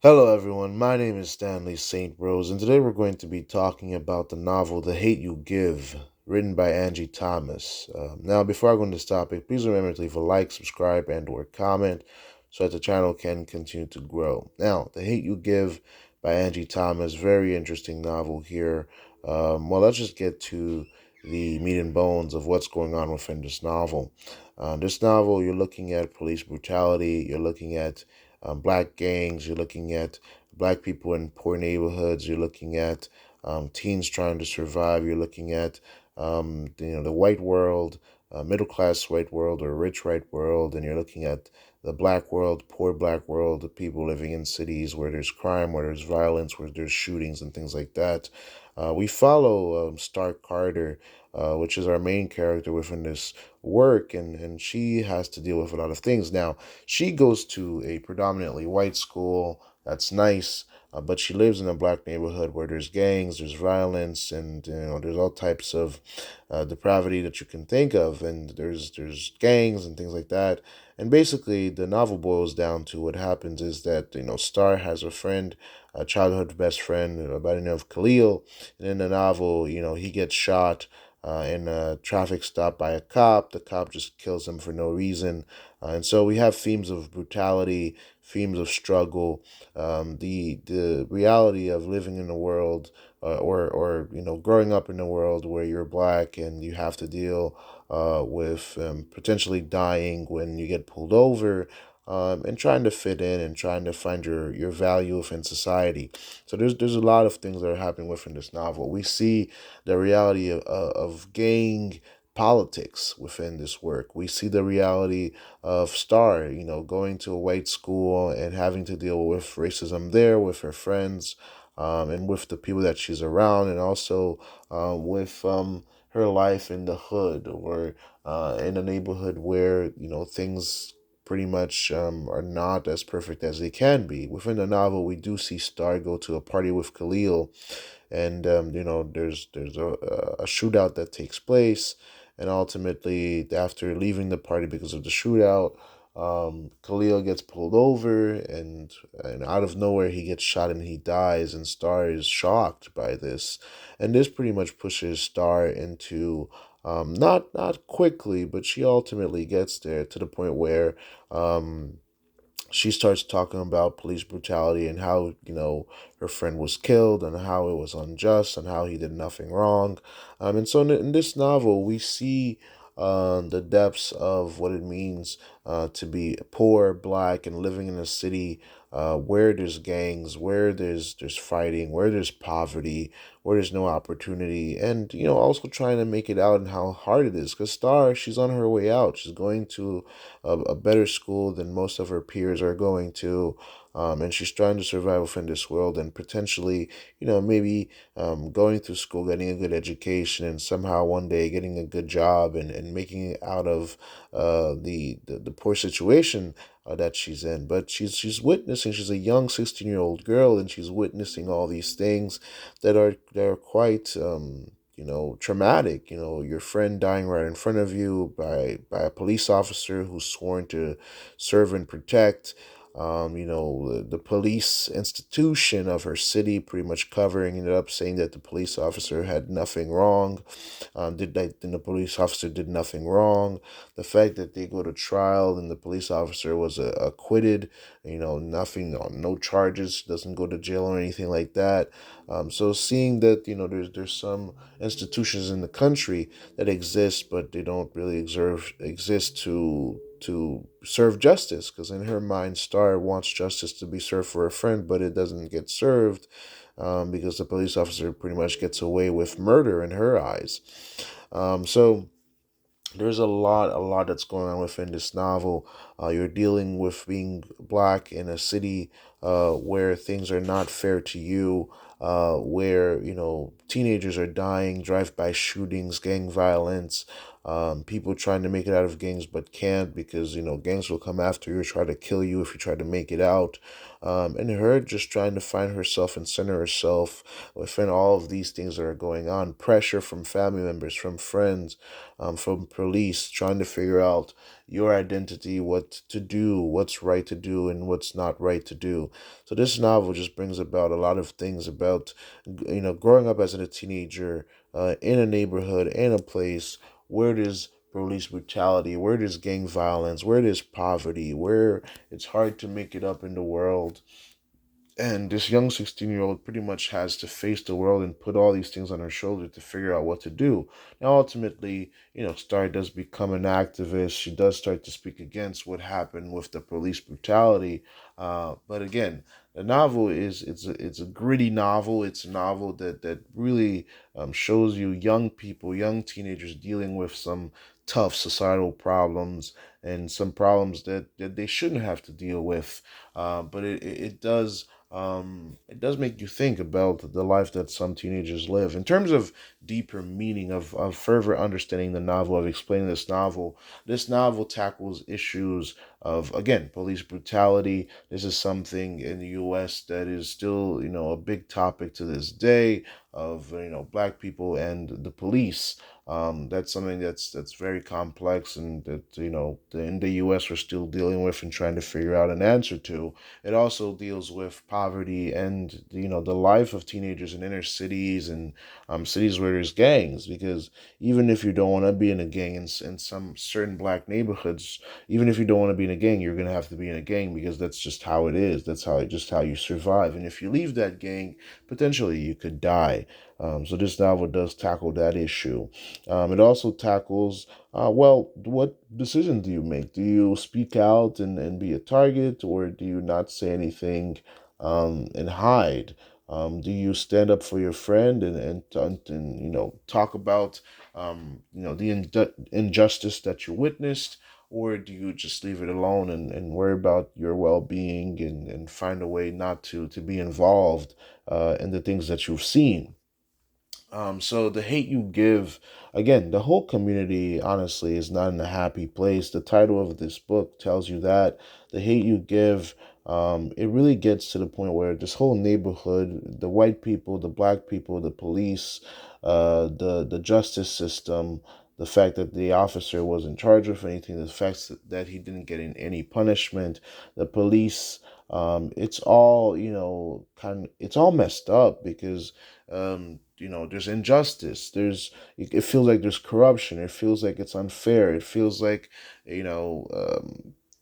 Hello, everyone. My name is Stanley St. Rose, and today we're going to be talking about the novel The Hate You Give, written by Angie Thomas. Now, before I go into this topic, please remember to leave a like, subscribe, and/or comment so that the channel can continue to grow. Now, The Hate You Give by Angie Thomas, very interesting novel here. Well, let's just get to the meat and bones of what's going on within this novel. This novel, you're looking at police brutality, you're looking at black gangs, you're looking at black people in poor neighborhoods, you're looking at teens trying to survive, you're looking at the white world, middle class white world or rich white world, and you're looking at the black world, poor black world, the people living in cities where there's crime, where there's violence, where there's shootings and things like that. We follow Stark Carter, which is our main character within this work, and she has to deal with a lot of things. Now, she goes to a predominantly white school. That's nice, but she lives in a black neighborhood where there's gangs, there's violence, and there's all types of depravity that you can think of, and there's gangs and things like that. And basically, the novel boils down to what happens is that Star has a friend, a childhood best friend by the name of Khalil, and in the novel, he gets shot in a traffic stop by a cop. The cop just kills him for no reason. And so we have themes of brutality, themes of struggle, the reality of living in a world or growing up in a world where you're black and you have to deal with potentially dying when you get pulled over. And trying to fit in and trying to find your value within society. So there's a lot of things that are happening within this novel. We see the reality of gang politics within this work. We see the reality of Star, going to a white school and having to deal with racism there with her friends, and with the people that she's around, and also with her life in the hood or in a neighborhood where things pretty much are not as perfect as they can be. Within the novel, we do see Star go to a party with Khalil, and there's a shootout that takes place, and ultimately after leaving the party because of the shootout, Khalil gets pulled over, and out of nowhere he gets shot and he dies, and Star is shocked by this, and this pretty much pushes Star into not quickly, but she ultimately gets there to the point where she starts talking about police brutality and how her friend was killed and how it was unjust and how he did nothing wrong. And so in this novel we see the depths of what it means to be poor, black, and living in a city where there's gangs, where there's fighting, where there's poverty, where there's no opportunity, and also trying to make it out and how hard it is. Because Star, she's on her way out. She's going to a better school than most of her peers are going to. And she's trying to survive within this world and potentially, maybe going through school, getting a good education, and somehow one day getting a good job and making it out of the poor situation that she's in. But she's witnessing. She's a young 16-year-old girl, and she's witnessing all these things that are quite traumatic. Your friend dying right in front of you by a police officer who's sworn to serve and protect. The police institution of her city pretty much covering it up, saying that the police officer had nothing wrong. The police officer did nothing wrong. The fact that they go to trial and the police officer was acquitted, nothing, no charges, doesn't go to jail or anything like that. So seeing that there's some institutions in the country that exist, but they don't really exist to serve justice. Because in her mind, Star wants justice to be served for a friend, but it doesn't get served because the police officer pretty much gets away with murder in her eyes. So there's a lot that's going on within this novel. You're dealing with being black in a city where things are not fair to you, where teenagers are dying, drive-by shootings, gang violence, people trying to make it out of gangs but can't because gangs will come after you or try to kill you if you try to make it out. And her just trying to find herself and center herself within all of these things that are going on. Pressure from family members, from friends, from police, trying to figure out, your identity, what to do, what's right to do, and what's not right to do. So this novel just brings about a lot of things about, growing up as a teenager in a neighborhood, in a place where there's police brutality, where there's gang violence, where there's poverty, where it's hard to make it up in the world, and this young 16-year-old pretty much has to face the world and put all these things on her shoulder to figure out what to do. Now, ultimately, Star does become an activist. She does start to speak against what happened with the police brutality. But again, the novel it's a gritty novel. It's a novel that really shows you young people, young teenagers dealing with some tough societal problems and some problems that they shouldn't have to deal with. But it does make you think about the life that some teenagers live. In terms of deeper meaning, of further understanding the novel, of explaining this novel tackles issues of, again, police brutality. This is something in the US that is still, a big topic to this day, of, black people and the police. That's something that's very complex, and that, in the US we're still dealing with and trying to figure out an answer to. It also deals with poverty and, the life of teenagers in inner cities and cities where there's gangs. Because even if you don't want to be in a gang in some certain black neighborhoods, even if you don't want to be in a gang, you're gonna have to be in a gang, because that's just how it is. That's how you survive. And if you leave that gang, potentially you could die. So this novel does tackle that issue. It also tackles, well, what decision do you make? Do you speak out and be a target, or do you not say anything and hide? Do you stand up for your friend and talk about the injustice that you witnessed? Or do you just leave it alone and worry about your well-being and find a way not to be involved in the things that you've seen? So the hate you give, again, the whole community honestly is not in a happy place. The title of this book tells you that. The hate you give, it really gets to the point where this whole neighborhood, the white people, the black people, the police, the justice system, the fact that the officer was in charge of anything, the fact that he didn't get in any punishment, the police, it's all, it's all messed up, because there's injustice. It feels like there's corruption. It feels like it's unfair. It feels like, you know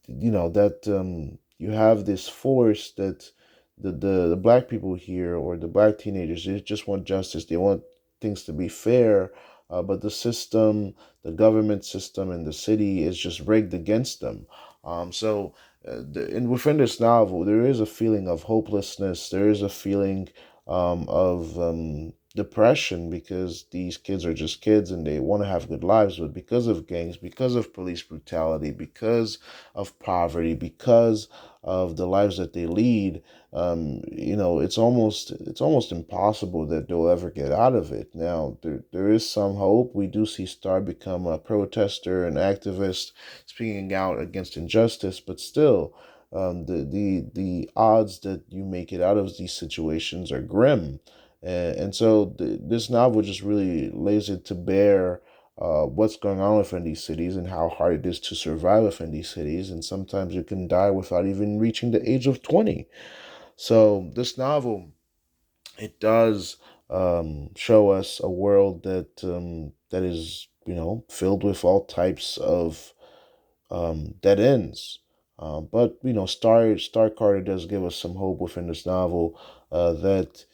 that you have this force that the black people here, or the black teenagers, they just want justice. They want things to be fair. But the system, the government system in the city, is just rigged against them. So and within this novel, there is a feeling of hopelessness. There is a feeling of depression, because these kids are just kids and they want to have good lives, but because of gangs, because of police brutality, because of poverty, because of the lives that they lead, it's almost impossible that they'll ever get out of it. Now, there is some hope. We do see Star become a protester, an activist, speaking out against injustice, but still, the odds that you make it out of these situations are grim. And so this novel just really lays it to bear, what's going on within these cities and how hard it is to survive within these cities. And sometimes you can die without even reaching the age of 20. So this novel, it does show us a world that is, filled with all types of dead ends. But Star Carter does give us some hope within this novel, that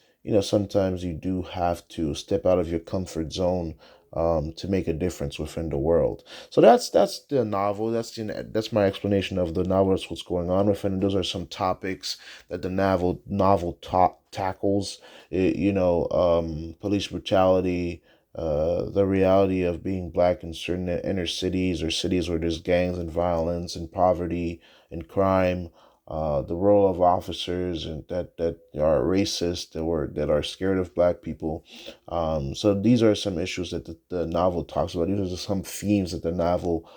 sometimes you do have to step out of your comfort zone to make a difference within the world. So that's the novel. That's my explanation of the novel. That's what's going on within it. Those are some topics that the novel tackles. Police brutality, the reality of being black in certain inner cities, or cities where there's gangs and violence and poverty and crime, the role of officers and that are racist, that are scared of black people. So these are some issues that the novel talks about. These are some themes that the novel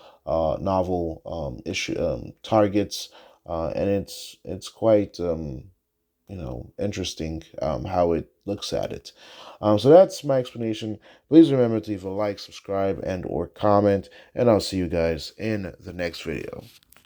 issue targets, and it's quite interesting how it looks at it. So that's my explanation. Please remember to leave a like, subscribe, and or comment, and I'll see you guys in the next video.